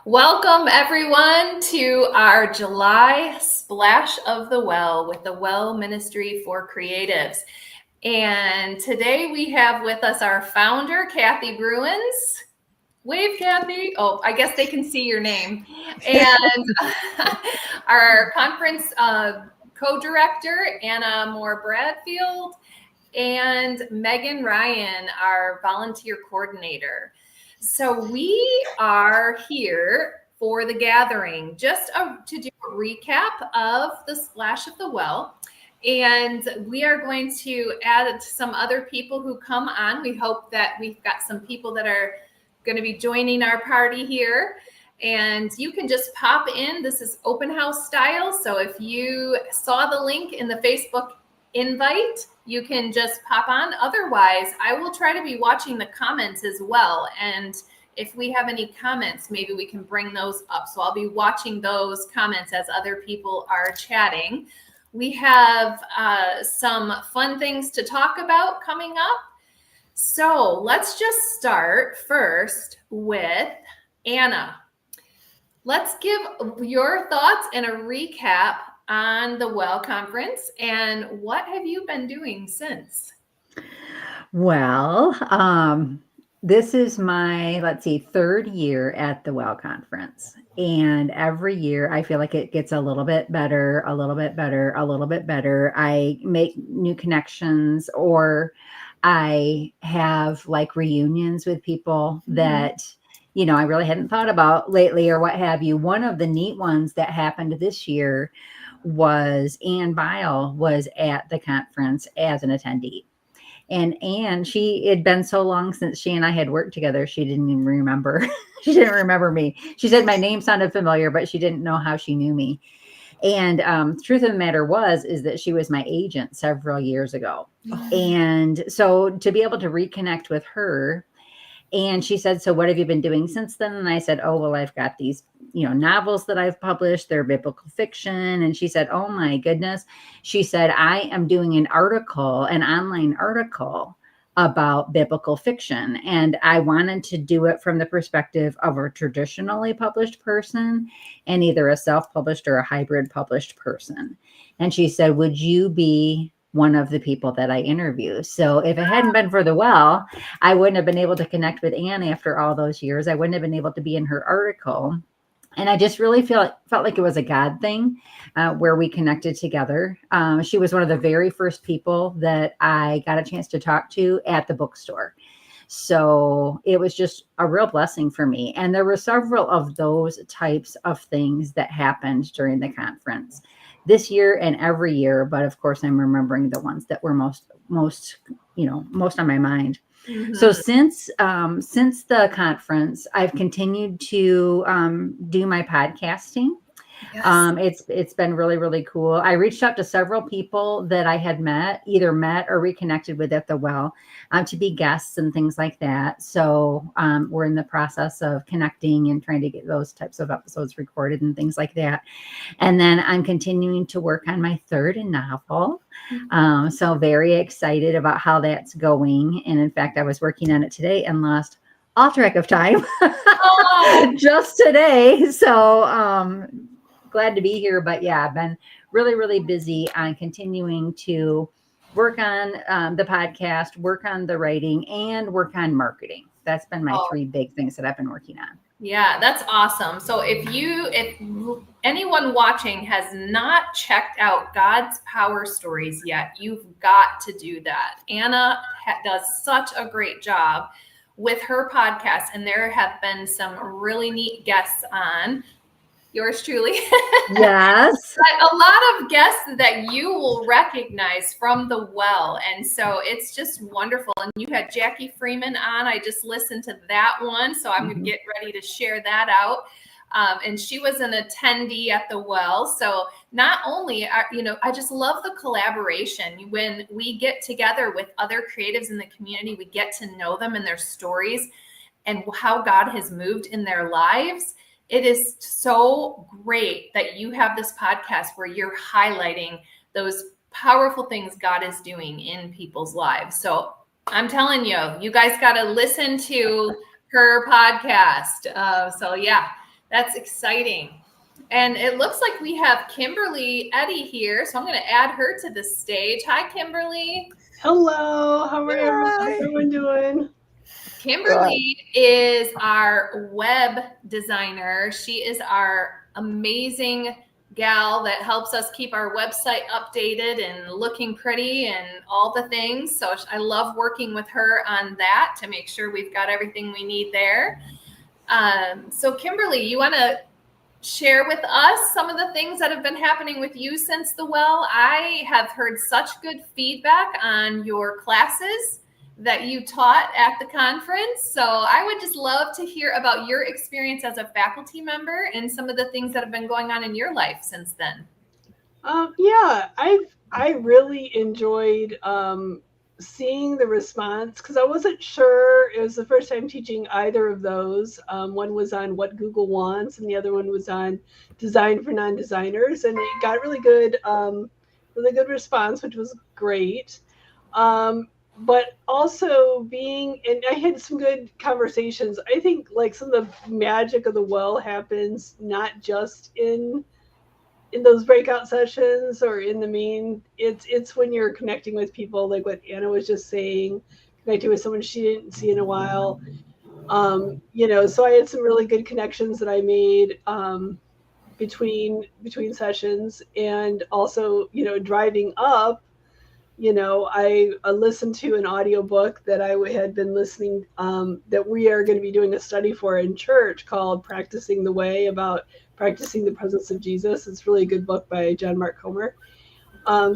Welcome everyone to our July Splash of the Well with the Well Ministry for Creatives. And today we have with us our founder, Kathy Bruins. Wave, Kathy. Oh, I guess they can see your name. And our conference co-director, Anna Moore Bradfield, and Megan Ryan, our volunteer coordinator. So we are here for the gathering, just to do a recap of the Splash of the Well. And we are going to add some other people who come on. We hope that we've got some people that are going to be joining our party here. And you can just pop in. This is open house style. So if you saw the link in the Facebook invite, you can just pop on. Otherwise, I will try to be watching the comments as well. And if we have any comments, maybe we can bring those up. So I'll be watching those comments as other people are chatting. We have some fun things to talk about coming up. So let's just start first with Anna. Let's give your thoughts and a recap on the Well Conference, and what have you been doing since? Well, this is my, third year at the Well Conference. And every year I feel like it gets a little bit better, a little bit better, a little bit better. I make new connections, or I have like reunions with people that, I really hadn't thought about lately or what have you. One of the neat ones that happened this year was Ann Bile was at the conference as an attendee. And Ann, it had been so long since she and I had worked together, she didn't even remember. She didn't remember me. She said my name sounded familiar, but she didn't know how she knew me. And truth of the matter is that she was my agent several years ago. And so to be able to reconnect with her, and she said, "So what have you been doing since then?" And I said, "Oh, well, I've got these, novels that I've published. They're biblical fiction." And she said, "Oh my goodness." She said, "I am doing an online article about biblical fiction. And I wanted to do it from the perspective of a traditionally published person and either a self-published or a hybrid published person." And she said, "Would you be one of the people that I interview?" So if it hadn't been for the Well, I wouldn't have been able to connect with Anne after all those years. I wouldn't have been able to be in her article. And I just really felt like it was a God thing where we connected together. She was one of the very first people that I got a chance to talk to at the bookstore. So it was just a real blessing for me. And there were several of those types of things that happened during the conference this year and every year. But of course, I'm remembering the ones that were most on my mind. Mm-hmm. So since the conference, I've continued to do my podcasting. Yes. It's been really, really cool. I reached out to several people that I had either met or reconnected with at the Well to be guests and things like that. So we're in the process of connecting and trying to get those types of episodes recorded and things like that. And then I'm continuing to work on my third novel. So very excited about how that's going. And in fact, I was working on it today and lost all track of time just today. So glad to be here. But yeah, I've been really, really busy on continuing to work on the podcast, work on the writing, and work on marketing. That's been my three big things that I've been working on. Yeah, that's awesome. So if anyone watching has not checked out God's Power Stories yet, you've got to do that. Anna does such a great job with her podcast, and there have been some really neat guests on. Yours truly. Yes. But a lot of guests that you will recognize from the Well. And so it's just wonderful. And you had Jackie Freeman on. I just listened to that one. So I'm going to get ready to share that out. And she was an attendee at the Well. So not only I just love the collaboration. When we get together with other creatives in the community, we get to know them and their stories and how God has moved in their lives. It is so great that you have this podcast where you're highlighting those powerful things God is doing in people's lives. So I'm telling you, you guys got to listen to her podcast. So yeah, That's exciting. And it looks like we have Kimberly Eddy here, so I'm going to add her to the stage. Hi, Kimberly. Hello, how's everyone doing? Kimberly is our web designer. She is our amazing gal that helps us keep our website updated and looking pretty and all the things. So I love working with her on that to make sure we've got everything we need there. So Kimberly, you want to share with us some of the things that have been happening with you since the well? I have heard such good feedback on your classes that you taught at the conference. So I would just love to hear about your experience as a faculty member and some of the things that have been going on in your life since then. Yeah, I really enjoyed seeing the response because I wasn't sure. It was the first time teaching either of those. One was on what Google wants, and the other one was on design for non-designers, and it got really good response, which was great. But also and I had some good conversations. I think like some of the magic of the well happens not just in those breakout sessions or in the main. It's when you're connecting with people, like what Anna was just saying, connecting with someone she didn't see in a while. So I had some really good connections that I made between sessions, and also, driving up, I listened to an audiobook that I had been listening, that we are going to be doing a study for in church called Practicing the Way, about practicing the presence of Jesus. It's a really good book by John Mark Comer.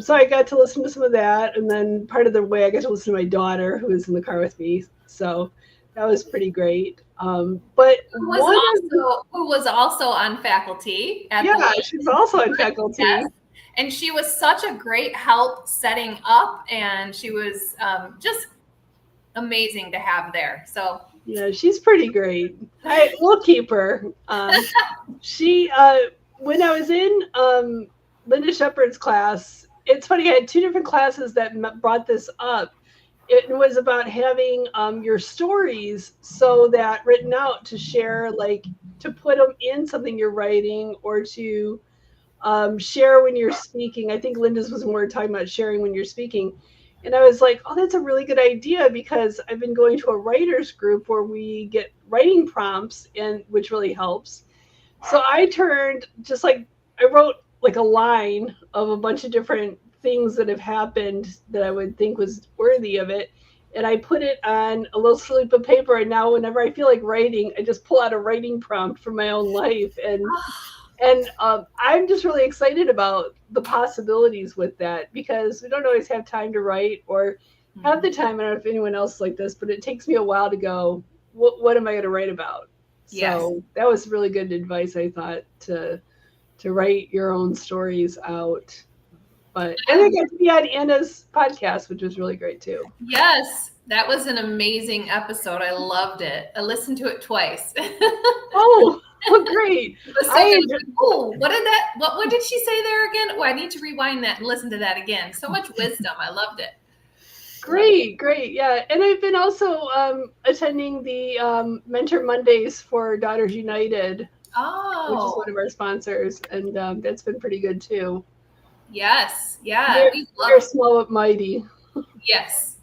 So I got to listen to some of that. And then part of the way I got to listen to my daughter, who was in the car with me. So that was pretty great. But who was also on faculty at she's also on faculty. Yes. And she was such a great help setting up, and she was just amazing to have there. So yeah, she's pretty great. We'll keep her. She when I was in Linda Shepard's class, it's funny, I had two different classes that brought this up. It was about having your stories so that written out to share, like to put them in something you're writing, or to share when you're speaking. I think Linda's was more talking about sharing when you're speaking. And I was like, oh, that's a really good idea, because I've been going to a writers group where we get writing prompts, and which really helps. So I wrote like a line of a bunch of different things that have happened that I would think was worthy of it. And I put it on a little slip of paper. And now whenever I feel like writing, I just pull out a writing prompt from my own life. And I'm just really excited about the possibilities with that, because we don't always have time to write or have the time. I don't know if anyone else is like this, but it takes me a while to go, what am I going to write about? Yes. So that was really good advice, I thought, to write your own stories out. But I think I got to be on Anna's podcast, which was really great too. Yes, that was an amazing episode. I loved it. I listened to it twice. Oh, great. What did she say there again? Oh, I need to rewind that and listen to that again. So much wisdom. I loved it. Great. Yeah. And I've been also attending the Mentor Mondays for Daughters United, which is one of our sponsors. And that's been pretty good too. Yes. Yeah. We're slow but mighty. Yes.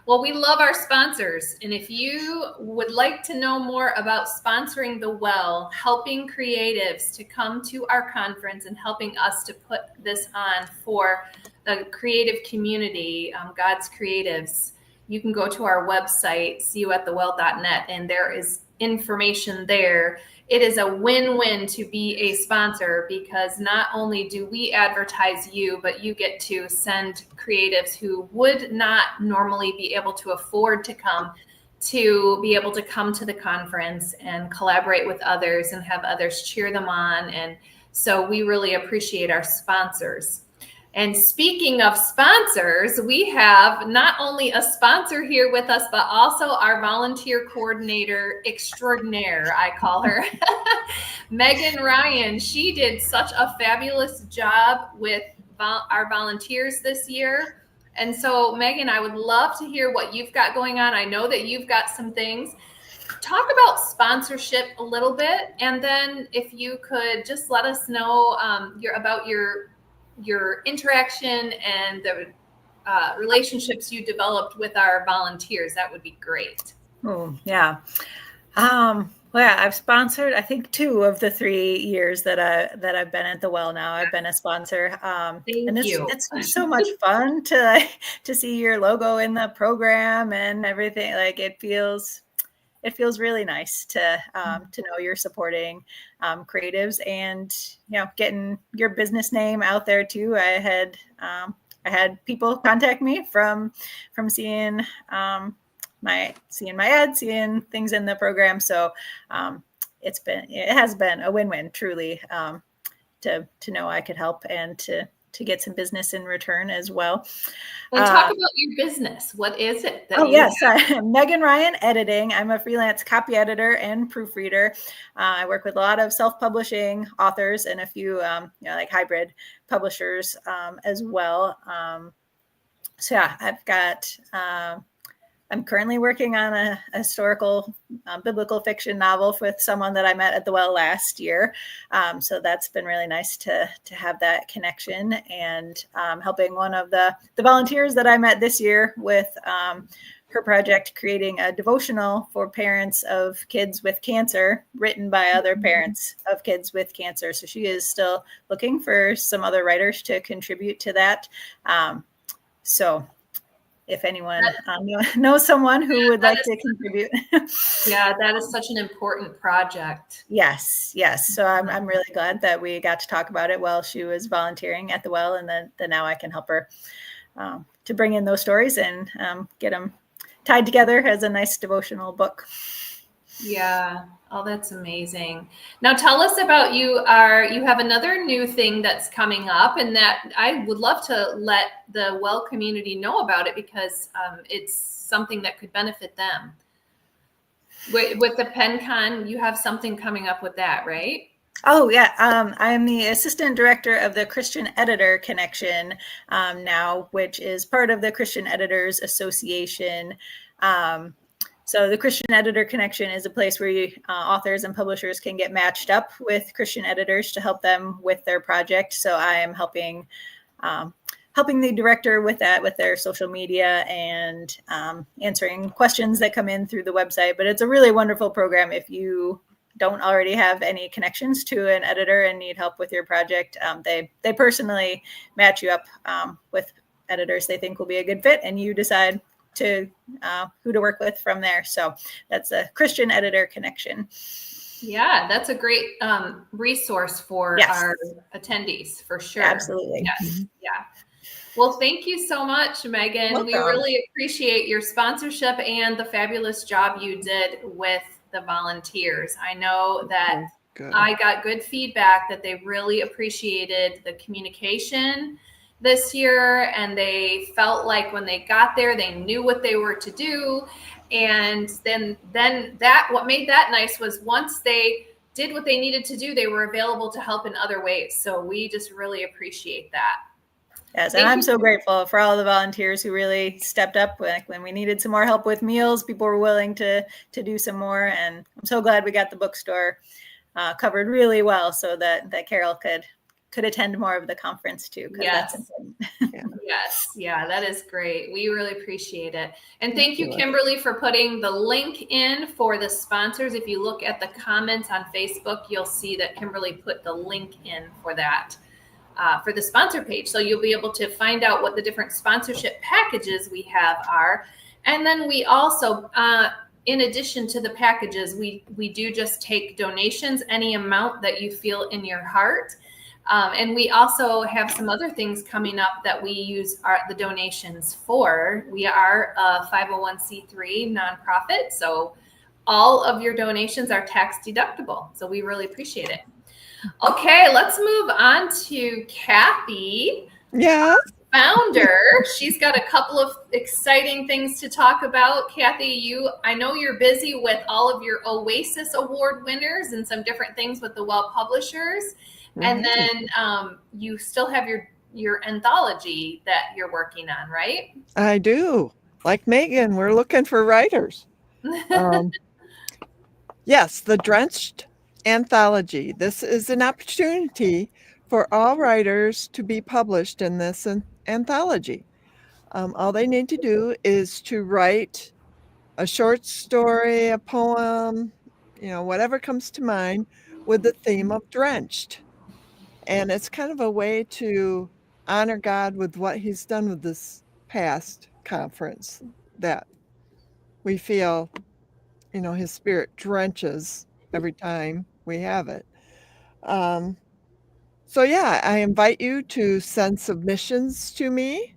Well, we love our sponsors. And if you would like to know more about sponsoring the well, helping creatives to come to our conference and helping us to put this on for the creative community, God's Creatives, you can go to our website, seeyouatthewell.net, and there is information there. It is a win-win to be a sponsor, because not only do we advertise you, but you get to send creatives who would not normally be able to afford to come to be able to come to the conference and collaborate with others and have others cheer them on. And so we really appreciate our sponsors. And speaking of sponsors, we have not only a sponsor here with us, but also our volunteer coordinator extraordinaire, I call her, Megan Ryan. She did such a fabulous job with our volunteers this year. And so, Megan, I would love to hear what you've got going on. I know that you've got some things. Talk about sponsorship a little bit, and then if you could just let us know about your interaction and the relationships you developed with our volunteers, that would be great. Oh, yeah. Well, yeah, I've sponsored, I think, 2 of the 3 years that I've been at the well now. I've been a sponsor. And it's so much fun to see your logo in the program and everything. Like it feels really nice to know you're supporting creatives and, getting your business name out there too. I had people contact me from seeing my ads, seeing things in the program. So it has been a win-win truly, to know I could help and to get some business in return as well. And talk about your business. What is it? Yes. Megan Ryan Editing. I'm a freelance copy editor and proofreader. I work with a lot of self-publishing authors and a few, like hybrid publishers as well. So yeah, I've got, I'm currently working on a historical biblical fiction novel with someone that I met at the well last year. So that's been really nice to have that connection, and helping one of the volunteers that I met this year with her project, creating a devotional for parents of kids with cancer, written by other parents of kids with cancer. So she is still looking for some other writers to contribute to that. So if anyone knows someone who would like to contribute. Yeah, that is such an important project. Yes. So I'm really glad that we got to talk about it while she was volunteering at the well, and then now I can help her to bring in those stories and get them tied together as a nice devotional book. Yeah. Oh, that's amazing. Now tell us about you have another new thing that's coming up, and that I would love to let the well community know about it, because it's something that could benefit them. With the PennCon, you have something coming up with that, right? Oh, yeah. I'm the assistant director of the Christian Editor Connection now, which is part of the Christian Editors Association. So the Christian Editor Connection is a place where authors and publishers can get matched up with Christian editors to help them with their project. So I am helping the director with that, with their social media, and answering questions that come in through the website. But it's a really wonderful program. If you don't already have any connections to an editor and need help with your project, they personally match you up with editors they think will be a good fit, and you decide to who to work with from there. So that's a Christian Editor Connection. Yeah, that's a great resource for our attendees, for sure. Absolutely. Yes. Yeah. Well, thank you so much, Megan. Welcome. We really appreciate your sponsorship and the fabulous job you did with the volunteers. I know that I got good feedback that they really appreciated the communication this year, and they felt like when they got there, they knew what they were to do. And then that what made that nice was once they did what they needed to do, they were available to help in other ways. So we just really appreciate that. Yes, and I'm so grateful for all the volunteers who really stepped up when we needed some more help with meals. People were willing to do some more, and I'm so glad we got the bookstore covered really well, so that Carol could attend more of the conference too. Yes. That's important. Yes. Yeah, that is great. We really appreciate it. And thank you, Kimberly, for putting the link in for the sponsors. If you look at the comments on Facebook, you'll see that Kimberly put the link in for that, for the sponsor page. So you'll be able to find out what the different sponsorship packages we have are. And then we also, in addition to the packages, we do just take donations, any amount that you feel in your heart. And we also have some other things coming up that we use the donations for. We are a 501c3 nonprofit, so all of your donations are tax deductible. So we really appreciate it. Okay, let's move on to Kathy. Yeah. Founder. She's got a couple of exciting things to talk about. Kathy, I know you're busy with all of your Oasis Award winners and some different things with the Well Publishers. And then you still have your anthology that you're working on, right? I do. Like Megan, we're looking for writers. Yes, the Drenched Anthology. This is an opportunity for all writers to be published in this anthology. All they need to do is to write a short story, a poem, whatever comes to mind with the theme of drenched. And it's kind of a way to honor God with what he's done with this past conference, that we feel, his spirit drenches every time we have it. So yeah, I invite you to send submissions to me.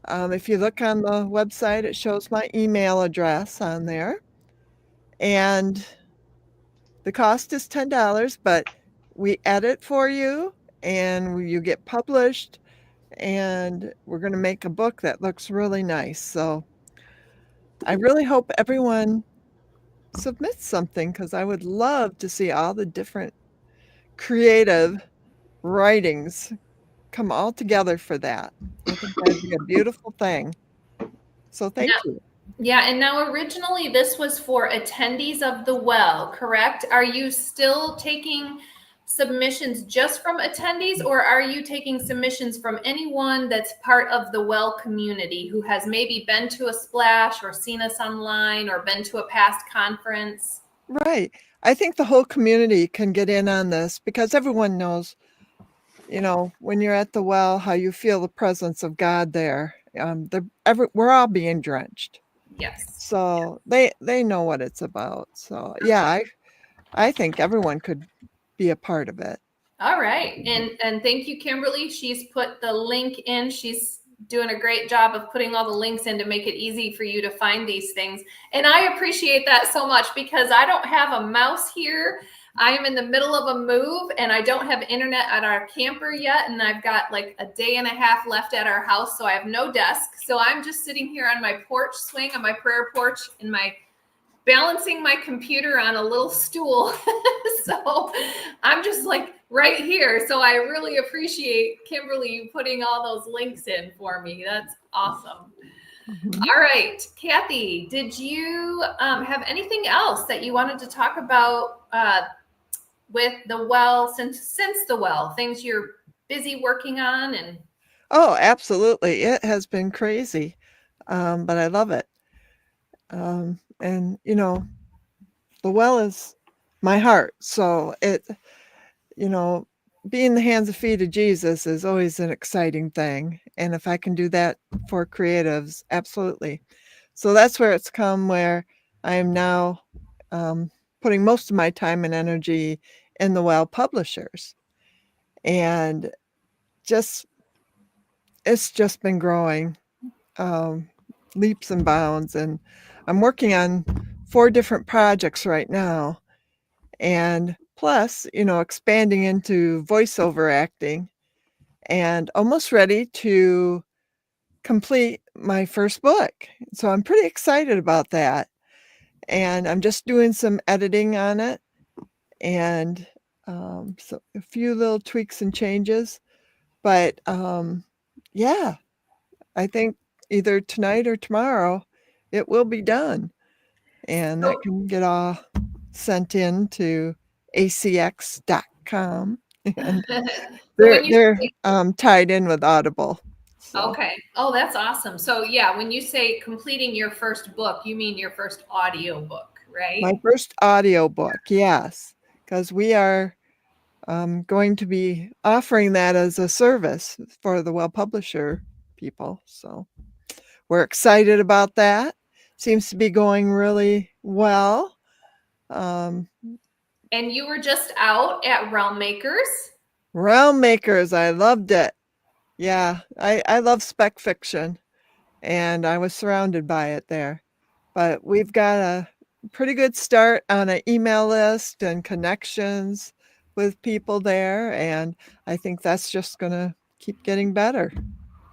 If you look on the website, it shows my email address on there. And the cost is $10, but we edit for you and you get published, and we're going to make a book that looks really nice. So I really hope everyone submits something, because I would love to see all the different creative writings come all together for that. I think that'd be a beautiful thing. So thank you. Yeah, and now originally this was for attendees of the Well, correct? Are you still taking submissions just from attendees, or are you taking submissions from anyone that's part of the Well community who has maybe been to a splash or seen us online or been to a past conference? Right. I think the whole community can get in on this, because everyone knows, when you're at the Well, how you feel the presence of God there. We're all being drenched. Yes. So they know what it's about. So yeah, I think everyone could be a part of it. All right. And thank you, Kimberly. She's put the link in. She's doing a great job of putting all the links in to make it easy for you to find these things. And I appreciate that so much, because I don't have a mouse here. I am in the middle of a move and I don't have internet at our camper yet. And I've got like a day and a half left at our house. So I have no desk. So I'm just sitting here on my porch swing, on my prayer porch, in my balancing my computer on a little stool. So I'm just like right here. So I really appreciate, Kimberly, you putting all those links in for me. That's awesome. Mm-hmm. All right, Kathy, did you have anything else that you wanted to talk about with the Well, since the Well, things you're busy working on? And oh, absolutely, it has been crazy, but I love it. And the Well is my heart, so it, being the hands and feet of Jesus is always an exciting thing. And if I can do that for creatives, absolutely. So that's where it's come, where I am now putting most of my time and energy in the Well publishers. And it's just been growing leaps and bounds. And I'm working on 4 different projects right now. And plus, expanding into voiceover acting, and almost ready to complete my first book. So I'm pretty excited about that. And I'm just doing some editing on it, and so a few little tweaks and changes. But yeah, I think either tonight or tomorrow it will be done. And that can get all sent in to acx.com. And they're tied in with Audible. So. Okay. Oh, that's awesome. So yeah, when you say completing your first book, you mean your first audio book, right? My first audio book, yes, because we are going to be offering that as a service for the Well Publisher people. So we're excited about that. Seems to be going really well. And you were just out at Realm Makers. Realm Makers, I loved it. Yeah, I love spec fiction, and I was surrounded by it there. But we've got a pretty good start on an email list and connections with people there, and I think that's just going to keep getting better.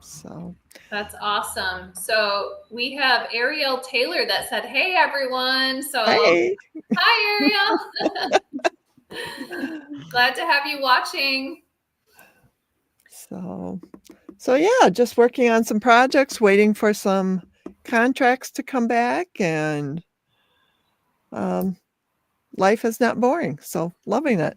So that's awesome. So we have Ariel Taylor that said, "Hey everyone." So hey. Hi Ariel. Glad to have you watching. So yeah, just working on some projects, waiting for some contracts to come back, and life is not boring. So loving it.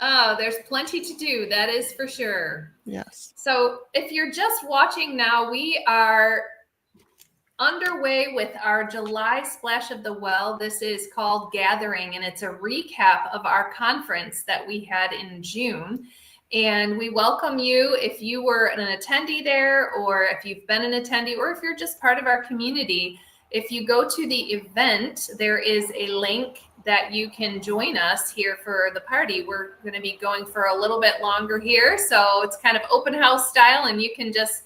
Oh, there's plenty to do. That is for sure. Yes. So if you're just watching now, we are underway with our July Splash of the Well. This is called Gathering, and it's a recap of our conference that we had in June. And we welcome you if you were an attendee there, or if you've been an attendee, or if you're just part of our community. If you go to the event, there is a link that you can join us here for the party. We're going to be going for a little bit longer here, so it's kind of open house style, and you can just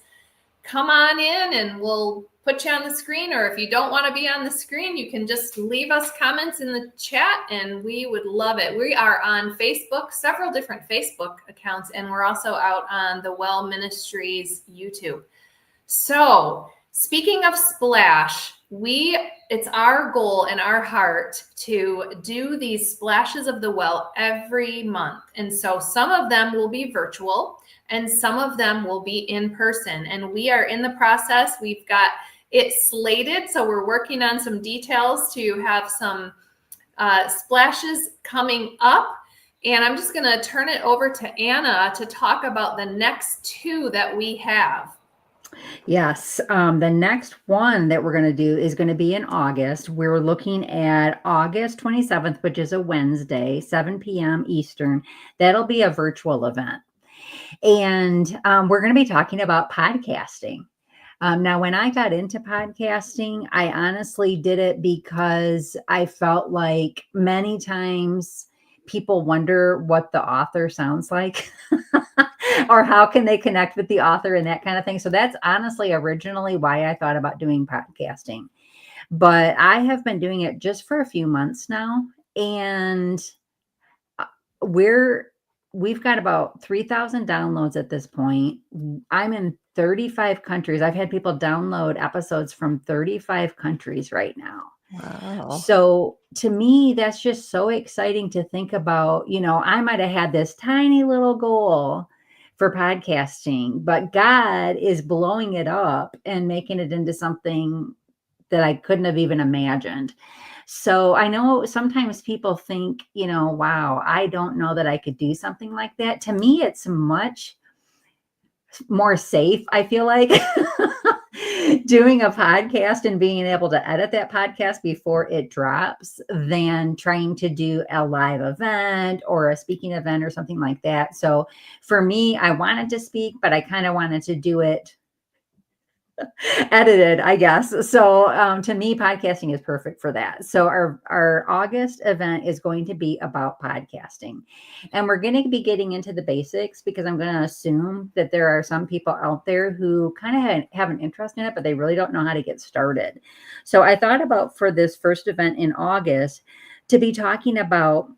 come on in and we'll put you on the screen. Or if you don't want to be on the screen, you can just leave us comments in the chat and we would love it. We are on Facebook, several different Facebook accounts, and we're also out on the Well Ministries YouTube. So speaking of Splash, it's our goal and our heart to do these splashes of the well every month. And so some of them will be virtual and some of them will be in person. And we are in the process. We've got it slated. So we're working on some details to have some splashes coming up. And I'm just going to turn it over to Anna to talk about the next two that we have. Yes. The next one that we're going to do is going to be in August. We're looking at August 27th, which is a Wednesday, 7 p.m. Eastern. That'll be a virtual event. And we're going to be talking about podcasting. Now, when I got into podcasting, I honestly did it because I felt like many times people wonder what the author sounds like or how can they connect with the author and that kind of thing. So that's honestly originally why I thought about doing podcasting. But I have been doing it just for a few months now. And we've got about 3,000 downloads at this point. I'm in 35 countries. I've had people download episodes from 35 countries right now. Wow. So to me, that's just so exciting to think about. You know, I might have had this tiny little goal for podcasting, but God is blowing it up and making it into something that I couldn't have even imagined. So I know sometimes people think, you know, wow, I don't know that I could do something like that. To me, it's much more safe, I feel like, doing a podcast and being able to edit that podcast before it drops than trying to do a live event or a speaking event or something like that. So for me, I wanted to speak, but I kind of wanted to do it edited, I guess. So to me, podcasting is perfect for that. So our August event is going to be about podcasting. And we're going to be getting into the basics because I'm going to assume that there are some people out there who kind of have an interest in it, but they really don't know how to get started. So I thought about for this first event in August to be talking about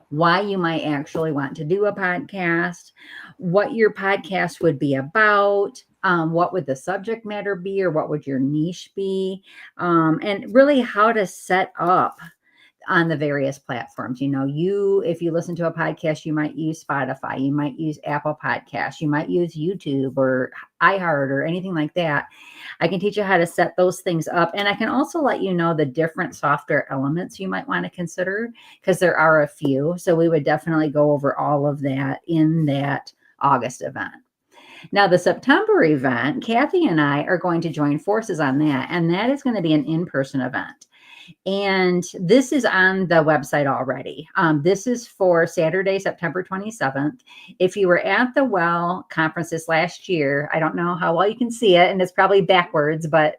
why you might actually want to do a podcast, what your podcast would be about, what would the subject matter be, or what would your niche be, and really how to set up on the various platforms. You know, if you listen to a podcast, you might use Spotify, you might use Apple Podcasts, you might use YouTube or iHeart or anything like that. I can teach you how to set those things up. And I can also let you know the different software elements you might want to consider, because there are a few. So we would definitely go over all of that in that August event. Now, the September event, Kathy and I are going to join forces on that. And that is going to be an in-person event. And this is on the website already. This is for Saturday, September 27th. If you were at the Well conferences last year, I don't know how well you can see it, and it's probably backwards, but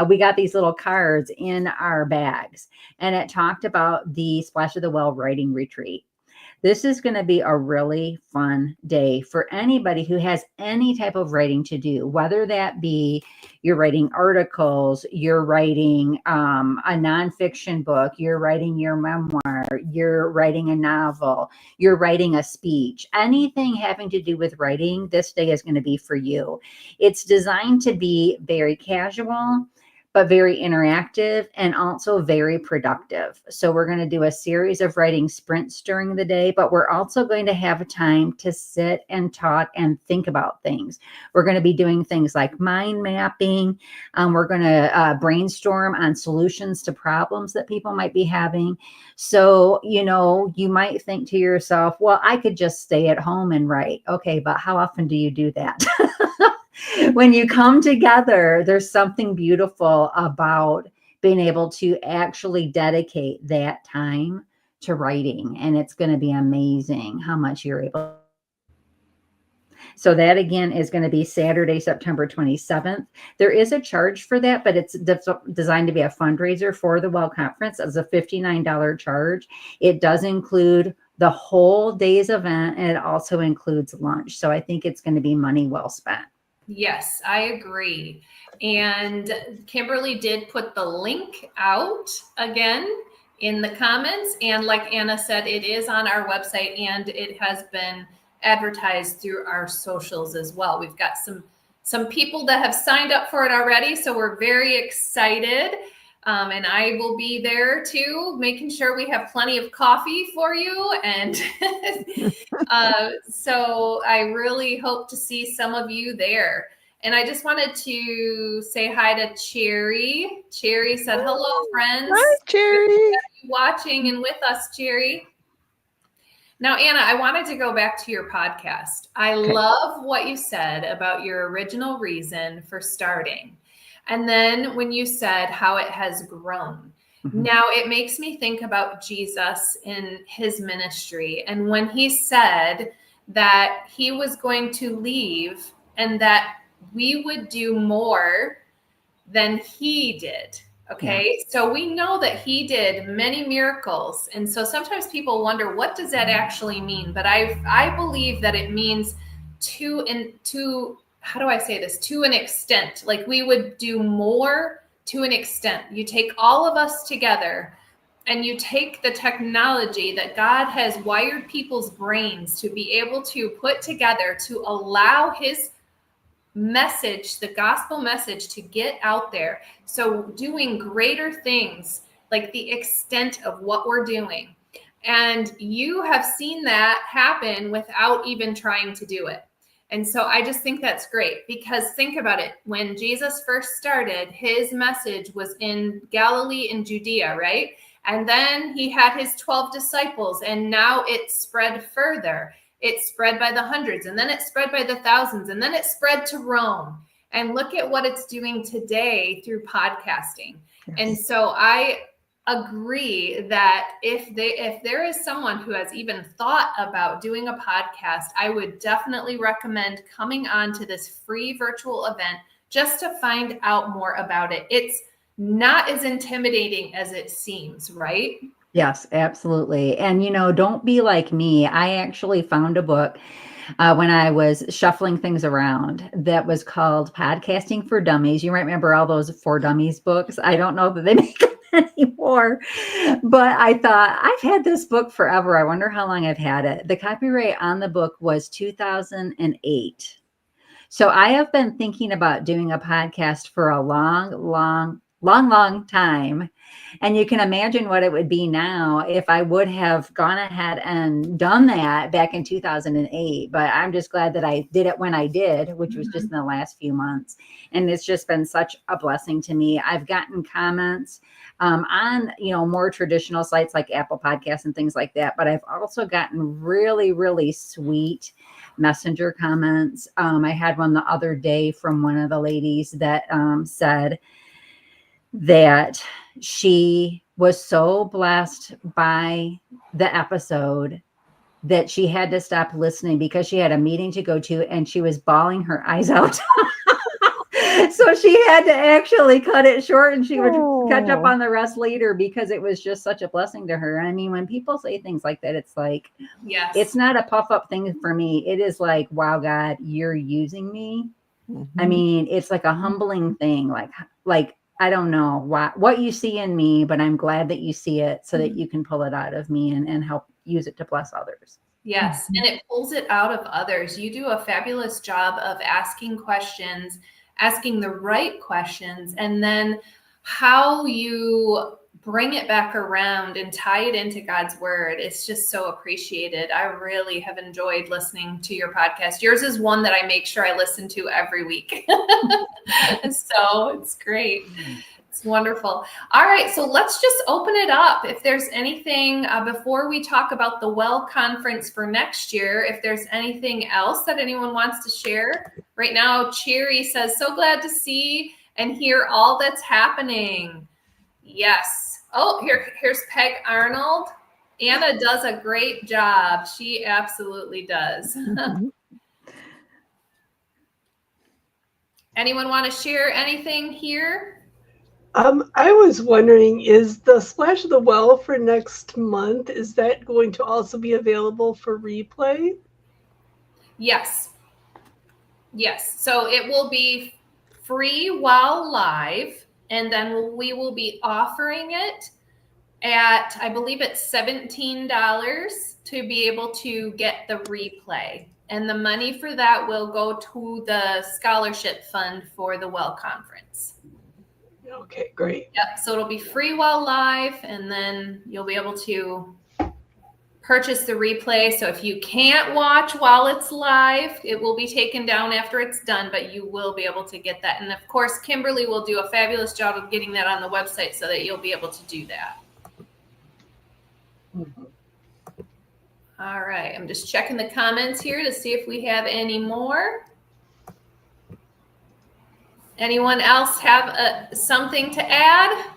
we got these little cards in our bags. And it talked about the Splash of the Well writing retreat. This is going to be a really fun day for anybody who has any type of writing to do, whether that be you're writing articles, you're writing a nonfiction book, you're writing your memoir, you're writing a novel, you're writing a speech, anything having to do with writing, this day is going to be for you. It's designed to be very casual, but very interactive and also very productive. So we're going to do a series of writing sprints during the day, but we're also going to have time to sit and talk and think about things. We're going to be doing things like mind mapping. We're going to brainstorm on solutions to problems that people might be having. So, you might think to yourself, well, I could just stay at home and write. Okay, but how often do you do that? When you come together, there's something beautiful about being able to actually dedicate that time to writing. And it's going to be amazing how much you're able. So that again is going to be Saturday, September 27th. There is a charge for that, but it's designed to be a fundraiser for the Well Conference as a $59 charge. It does include the whole day's event, and it also includes lunch. So I think it's going to be money well spent. Yes, I agree. And Kimberly did put the link out again in the comments. And like Anna said, it is on our website and it has been advertised through our socials as well. We've got some people that have signed up for it already. So we're very excited. And I will be there too, making sure we have plenty of coffee for you. And so I really hope to see some of you there. And I just wanted to say hi to Cherry. Cherry said, hello, friends. Hi, Cherry. Watching and with us, Cherry. Now, Anna, I wanted to go back to your podcast. I love what you said about your original reason for starting. And then when you said how it has grown. Mm-hmm. Now it makes me think about Jesus in his ministry. And when he said that he was going to leave and that we would do more than he did. Okay. Yeah. So we know that he did many miracles. And so sometimes people wonder, what does that actually mean? But I believe that it means how do I say this? To an extent, like we would do more to an extent. You take all of us together and you take the technology that God has wired people's brains to be able to put together to allow his message, the gospel message, to get out there. So doing greater things, like the extent of what we're doing. And you have seen that happen without even trying to do it. And so I just think that's great, because think about it. When Jesus first started, his message was in Galilee and Judea, right? And then he had his 12 disciples, and now it spread further. It spread by the hundreds, and then it spread by the thousands, and then it spread to Rome. And look at what it's doing today through podcasting. Yes. And so I agree that if there is someone who has even thought about doing a podcast, I would definitely recommend coming on to this free virtual event just to find out more about it. It's not as intimidating as it seems, right? Yes, absolutely. And, don't be like me. I actually found a book when I was shuffling things around that was called Podcasting for Dummies. You might remember all those For Dummies books. I don't know that they make them anymore, but I thought, I've had this book forever. I wonder how long I've had it. The copyright on the book was 2008. So I have been thinking about doing a podcast for a long time. And you can imagine what it would be now if I would have gone ahead and done that back in 2008. But I'm just glad that I did it when I did, which was just in the last few months. And it's just been such a blessing to me. I've gotten comments on, more traditional sites like Apple Podcasts and things like that. But I've also gotten really, really sweet messenger comments. I had one the other day from one of the ladies that said that she was so blessed by the episode that she had to stop listening because she had a meeting to go to and she was bawling her eyes out. So she had to actually cut it short, and she would catch up on the rest later because it was just such a blessing to her. I mean, when people say things like that, it's like, yes, it's not a puff up thing for me. It is like, wow, God, you're using me. Mm-hmm. I mean, it's like a humbling thing. Like, I don't know what you see in me, but I'm glad that you see it so that you can pull it out of me and help use it to bless others. Yes. And it pulls it out of others. You do a fabulous job of asking questions, asking the right questions, and then how you bring it back around and tie it into God's word. It's just so appreciated. I really have enjoyed listening to your podcast. Yours is one that I make sure I listen to every week. So it's great. It's wonderful. All right. So let's just open it up. If there's anything before we talk about the Well Conference for next year, if there's anything else that anyone wants to share right now, Cherry says, so glad to see and hear all that's happening. Yes. Oh, here's Peg Arnold. Anna does a great job. She absolutely does. Anyone want to share anything here? I was wondering, is the Splash of the Well for next month, is that going to also be available for replay? Yes. Yes. So it will be free while live, and then we will be offering it at, I believe it's $17 to be able to get the replay. And the money for that will go to the scholarship fund for the Well Conference. Okay, great. Yep. So it'll be free while live, and then you'll be able to purchase the replay. So if you can't watch while it's live, it will be taken down after it's done, but you will be able to get that. And of course, Kimberly will do a fabulous job of getting that on the website so that you'll be able to do that. All right. I'm just checking the comments here to see if we have any more. Anyone else have something to add?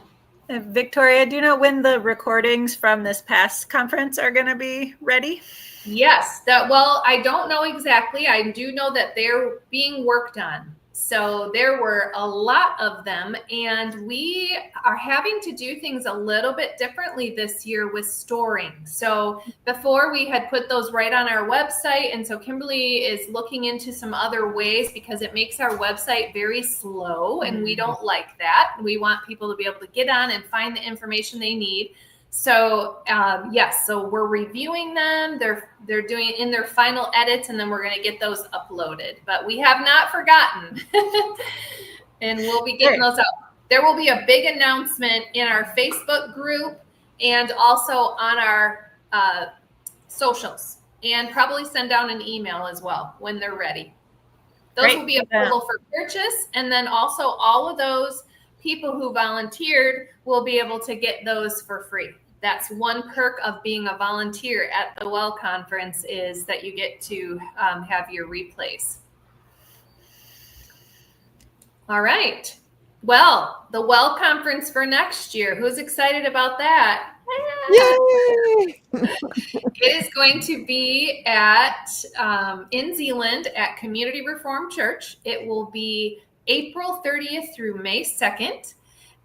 Victoria, do you know when the recordings from this past conference are going to be ready? Yes. Well, I don't know exactly. I do know that they're being worked on. So there were a lot of them, and we are having to do things a little bit differently this year with storing. So before we had put those right on our website, and so Kimberly is looking into some other ways because it makes our website very slow, and we don't like that. We want people to be able to get on and find the information they need. So yes, so we're reviewing them. They're doing in their final edits, and then we're going to get those uploaded. But we have not forgotten, and we'll be getting those out. There will be a big announcement in our Facebook group and also on our socials, and probably send out an email as well when they're ready. Those will be available for purchase, and then also all of those people who volunteered will be able to get those for free. That's one perk of being a volunteer at the Well Conference, is that you get to have your replays. All right. Well, the Well Conference for next year. Who's excited about that? Yay! It is going to be at in Zeeland at Community Reformed Church. It will be April 30th through May 2nd.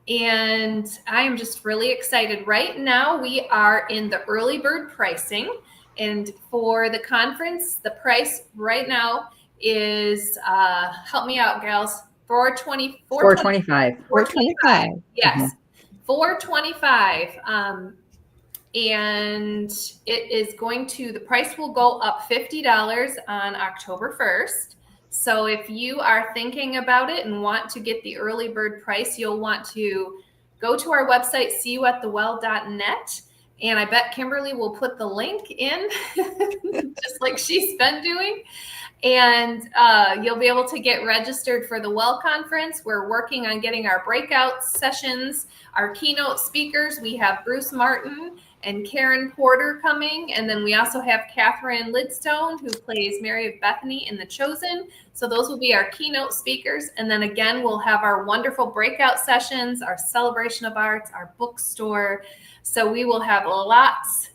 And I am just really excited. Right now, we are in the early bird pricing. And for the conference, the price right now is, help me out, gals, $425. $425. Yes, $425. And it is going to, the price will go up $50 on October 1st. So if you are thinking about it and want to get the early bird price, you'll want to go to our website, seeyouatthewell.net. And I bet Kimberly will put the link in just like she's been doing. And you'll be able to get registered for the Well Conference. We're working on getting our breakout sessions, our keynote speakers. We have Bruce Martin and Karen Porter coming. And then we also have Catherine Lidstone, who plays Mary of Bethany in The Chosen. So those will be our keynote speakers. And then again, we'll have our wonderful breakout sessions, our celebration of arts, our bookstore. So we will have lots.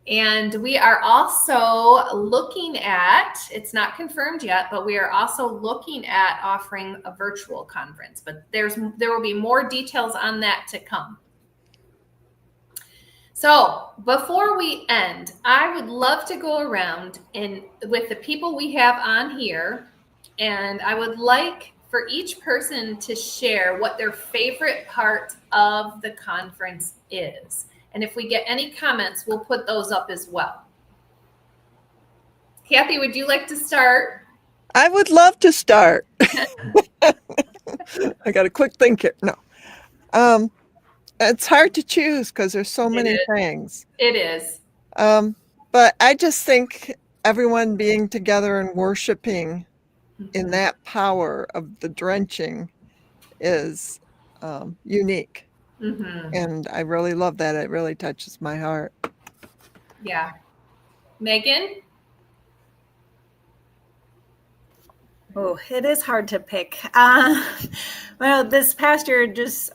And we are also looking at, it's not confirmed yet, but we are also looking at offering a virtual conference. But there will be more details on that to come. So before we end, I would love to go around and with the people we have on here, and I would like for each person to share what their favorite part of the conference is. And if we get any comments, we'll put those up as well. Kathy, would you like to start? I would love to start. I got a quick think here. No. It's hard to choose because there's so many is. things. It is. But I just think everyone being together and worshiping in that power of the drenching is unique. Mm-hmm. And I really love that. It really touches my heart. Yeah. Megan? Oh, it is hard to pick. Well, this past year, just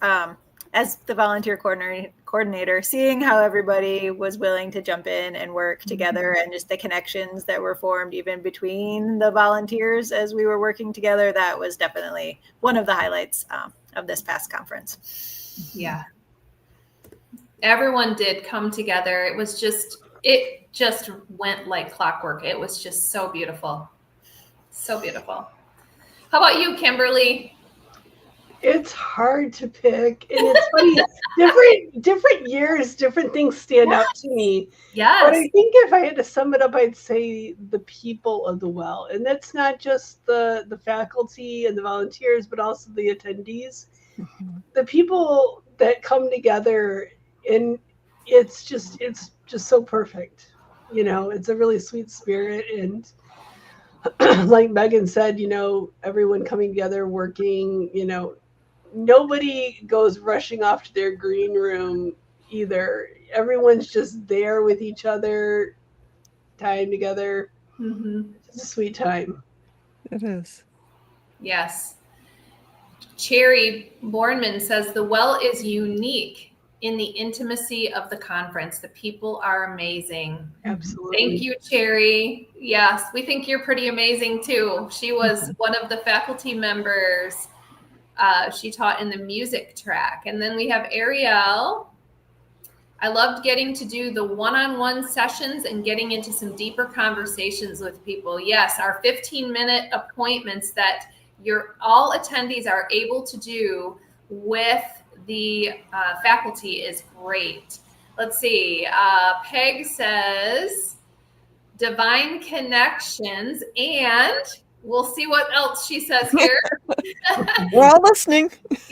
as the volunteer coordinator, seeing how everybody was willing to jump in and work together, and just the connections that were formed even between the volunteers as we were working together, that was definitely one of the highlights of this past conference. Yeah. Everyone did come together. It just went like clockwork. It was just so beautiful. So beautiful. How about you, Kimberly? It's hard to pick, and it's funny. different years, different things stand out to me. Yes. But I think if I had to sum it up, I'd say the people of the well, and that's not just the faculty and the volunteers, but also the attendees. The people that come together, and it's just so perfect. It's a really sweet spirit, and like Megan said, everyone coming together, working, nobody goes rushing off to their green room either. Everyone's just there with each other, time together. Mm-hmm. It's a sweet time. It is. Yes. Cherry Bornman says the well is unique in the intimacy of the conference. The people are amazing. Absolutely. Thank you, Cherry. Yes, we think you're pretty amazing too. She was one of the faculty members. She taught in the music track. And then we have Ariel. I loved getting to do the one-on-one sessions and getting into some deeper conversations with people. Yes, our 15-minute appointments that all attendees are able to do with the faculty is great. Let's see. Peg says divine connections, and we'll see what else she says here. We're all listening.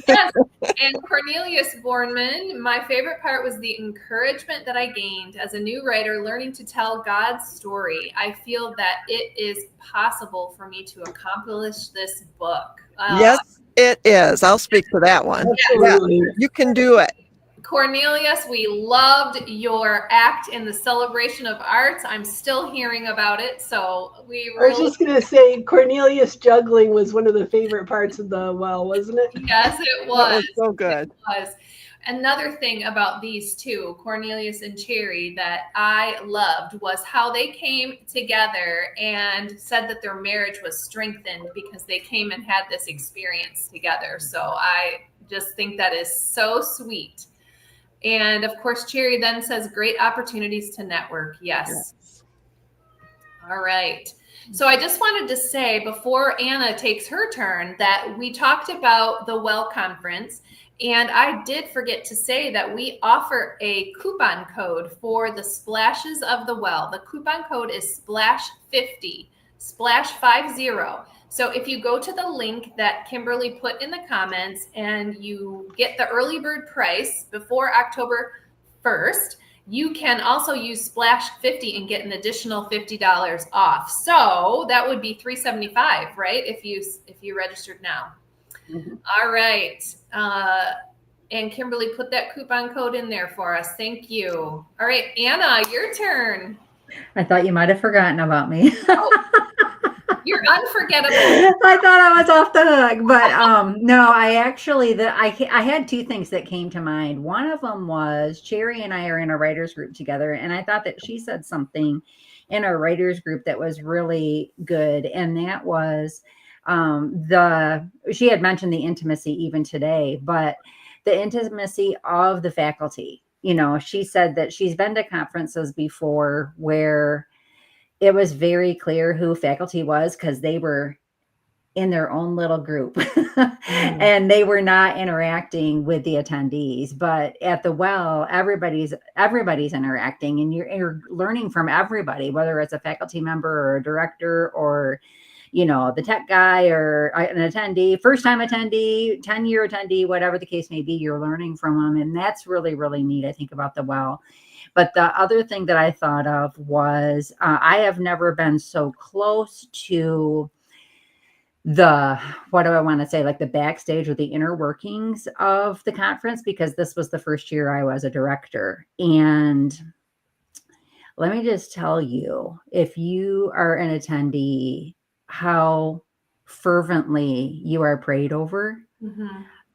Yes. And Cornelius Bornman, my favorite part was the encouragement that I gained as a new writer, learning to tell God's story. I feel that it is possible for me to accomplish this book. Yes, it is. I'll speak to that one. Absolutely. Yeah, you can do it. Cornelius, we loved your act in the celebration of arts. I'm still hearing about it. So I was just going to say, Cornelius juggling was one of the favorite parts of the well, wasn't it? Yes, it was. That was so good. It was. Another thing about these two, Cornelius and Cherry, that I loved was how they came together and said that their marriage was strengthened because they came and had this experience together. So I just think that is so sweet. And of course, Cherry then says great opportunities to network. Yes. All right. So I just wanted to say before Anna takes her turn that we talked about the Well Conference. And I did forget to say that we offer a coupon code for the Splashes of the Well. The coupon code is SPLASH50, SPLASH50. So if you go to the link that Kimberly put in the comments and you get the early bird price before October 1st, you can also use SPLASH50 and get an additional $50 off. So that would be $375, right? If you registered now. Mm-hmm. All right. And Kimberly put that coupon code in there for us. Thank you. All right, Anna, your turn. I thought you might have forgotten about me. Oh, you're unforgettable. I thought I was off the hook, but no, I actually I had two things that came to mind. One of them was Cherry and I are in a writers group together, and I thought that she said something in our writers group that was really good, and that was she had mentioned the intimacy even today, but the intimacy of the faculty. You know, she said that she's been to conferences before where it was very clear who faculty was because they were in their own little group and they were not interacting with the attendees. But at the Well, everybody's interacting, and you're learning from everybody, whether it's a faculty member or a director or, the tech guy or an attendee, first time attendee, 10-year attendee, whatever the case may be, you're learning from them. And that's really, really neat, I think, about the well. But the other thing that I thought of was I have never been so close to what do I want to say, like the backstage or the inner workings of the conference, because this was the first year I was a director. And let me just tell you, if you are an attendee, how fervently you are prayed over,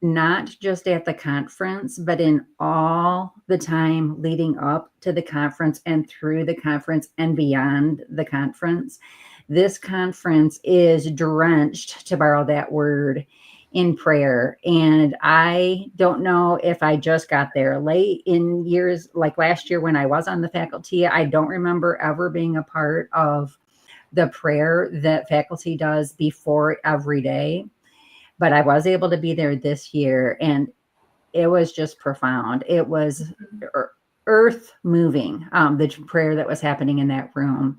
not just at the conference, but in all the time leading up to the conference and through the conference and beyond the conference. This conference is drenched, to borrow that word, in prayer. And I don't know if I just got there late in years, like last year when I was on the faculty. I don't remember ever being a part of the prayer that faculty does before every day. But I was able to be there this year, and it was just profound. It was earth moving, the prayer that was happening in that room.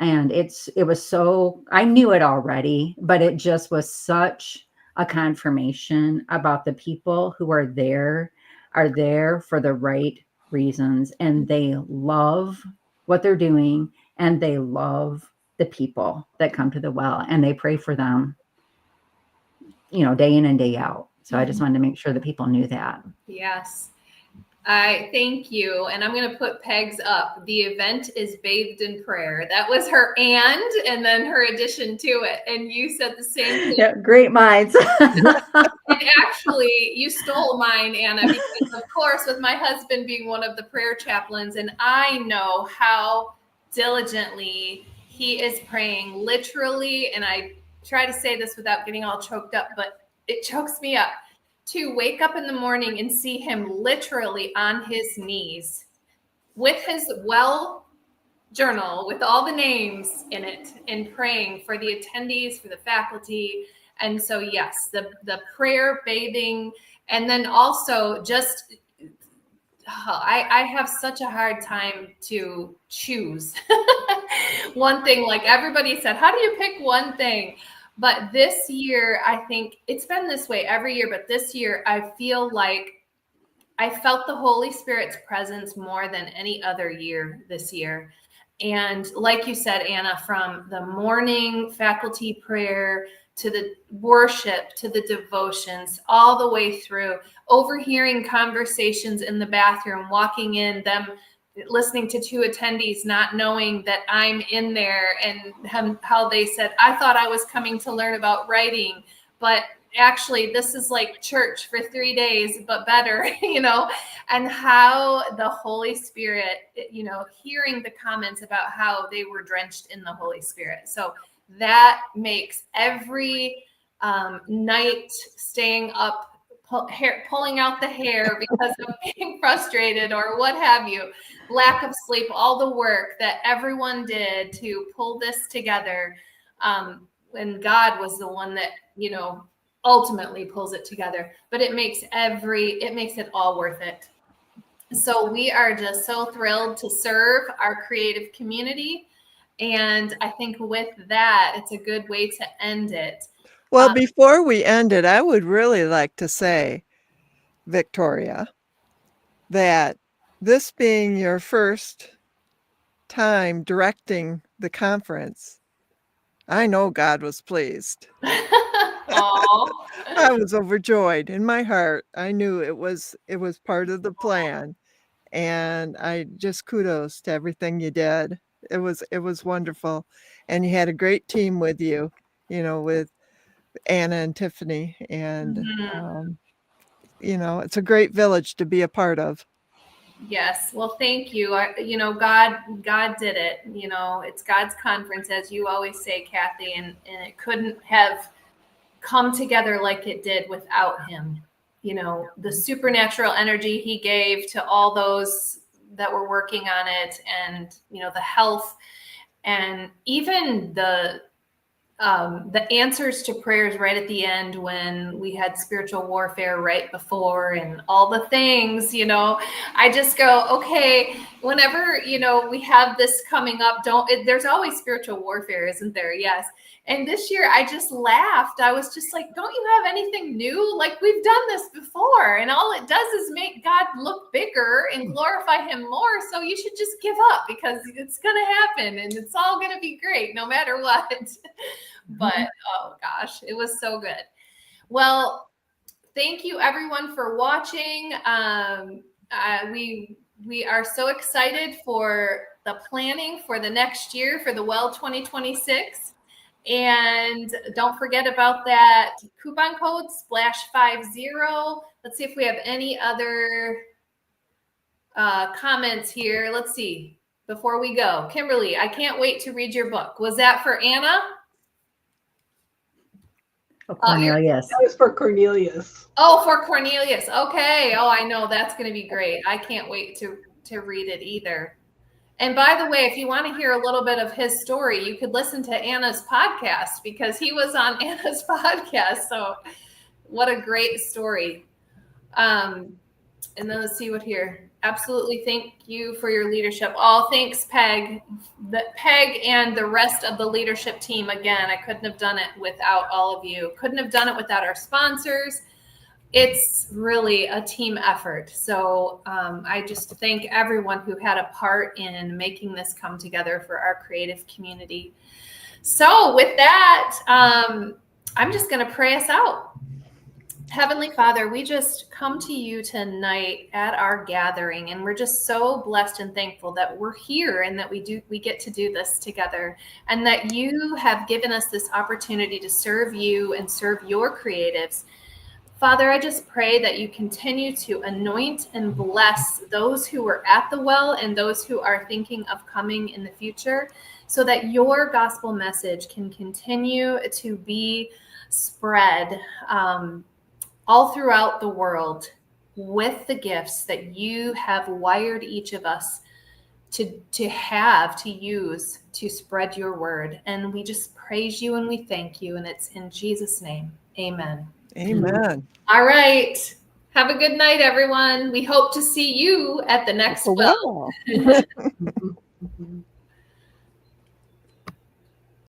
And it was so, I knew it already, but it just was such a confirmation about the people who are there for the right reasons. And they love what they're doing, and they love the people that come to the well, and they pray for them, day in and day out. So I just wanted to make sure that people knew that. Yes. I thank you. And I'm going to put Pegs up. The event is bathed in prayer. That was her and then her addition to it. And you said the same thing. Yeah, great minds. And actually, you stole mine, Anna, because of course, with my husband being one of the prayer chaplains, and I know how diligently he is praying, literally. And I try to say this without getting all choked up, but it chokes me up to wake up in the morning and see him literally on his knees with his well journal with all the names in it and praying for the attendees, for the faculty. And so, yes, the prayer bathing, and then also just, I have such a hard time to choose one thing. Like everybody said, how do you pick one thing? But this year, I think it's been this way every year, but this year I feel like I felt the Holy Spirit's presence more than any other year this year. And like you said, Anna, from the morning faculty prayer to the worship, to the devotions, all the way through, overhearing conversations in the bathroom, walking in, them listening to two attendees, not knowing that I'm in there, and how they said, I thought I was coming to learn about writing, but actually this is like church for 3 days, but better, and how the Holy Spirit, hearing the comments about how they were drenched in the Holy Spirit. So that makes every night staying up, pulling out the hair because of being frustrated or what have you, lack of sleep, all the work that everyone did to pull this together. And God was the one that, ultimately pulls it together, but it makes it all worth it. So we are just so thrilled to serve our creative community. And I think with that, it's a good way to end it. Well, before we end it, I would really like to say, Victoria, that this being your first time directing the conference, I know God was pleased. I was overjoyed in my heart. I knew it was part of the plan. And I just kudos to everything you did. It was wonderful. And you had a great team with you, with Anna and Tiffany, and it's a great village to be a part of. Yes. Well, thank you. God did it. It's God's conference, as you always say, Kathy, and it couldn't have come together like it did without him. The supernatural energy he gave to all those that were working on it, and, the health, and even the the answers to prayers right at the end when we had spiritual warfare right before and all the things, I just go, okay, whenever, we have this coming up, there's always spiritual warfare, isn't there? Yes. And this year I just laughed. I was just like, don't you have anything new? Like, we've done this before, and all it does is make God look bigger and glorify him more. So you should just give up, because it's going to happen and it's all going to be great no matter what. But oh gosh, it was so good. Well, thank you everyone for watching. We are so excited for the planning for the next year for the Well 2026. And don't forget about that coupon code SPLASH50. Let's see if we have any other comments here. Let's see before we go. Kimberly, I can't wait to read your book. Was that for Anna? Oh, Cornelius. That was for Cornelius. Oh, for Cornelius. Okay. Oh, I know. That's going to be great. I can't wait to read it either. And by the way, if you want to hear a little bit of his story, you could listen to Anna's podcast, because he was on Anna's podcast. So what a great story. And then let's see what here. Absolutely. Thank you for your leadership. Oh, thanks, Peg. Peg and the rest of the leadership team. Again, I couldn't have done it without all of you. Couldn't have done it without our sponsors. It's really a team effort. So I just thank everyone who had a part in making this come together for our creative community. So with that, I'm just going to pray us out. Heavenly Father, we just come to you tonight at our gathering, and we're just so blessed and thankful that we're here and that we get to do this together, and that you have given us this opportunity to serve you and serve your creatives. Father, I just pray that you continue to anoint and bless those who are at the well and those who are thinking of coming in the future, so that your gospel message can continue to be spread all throughout the world with the gifts that you have wired each of us to use to spread your word. And we just praise you and we thank you. And it's in Jesus' name. Amen. Amen. All right. Have a good night, everyone. We hope to see you at the next well. Well.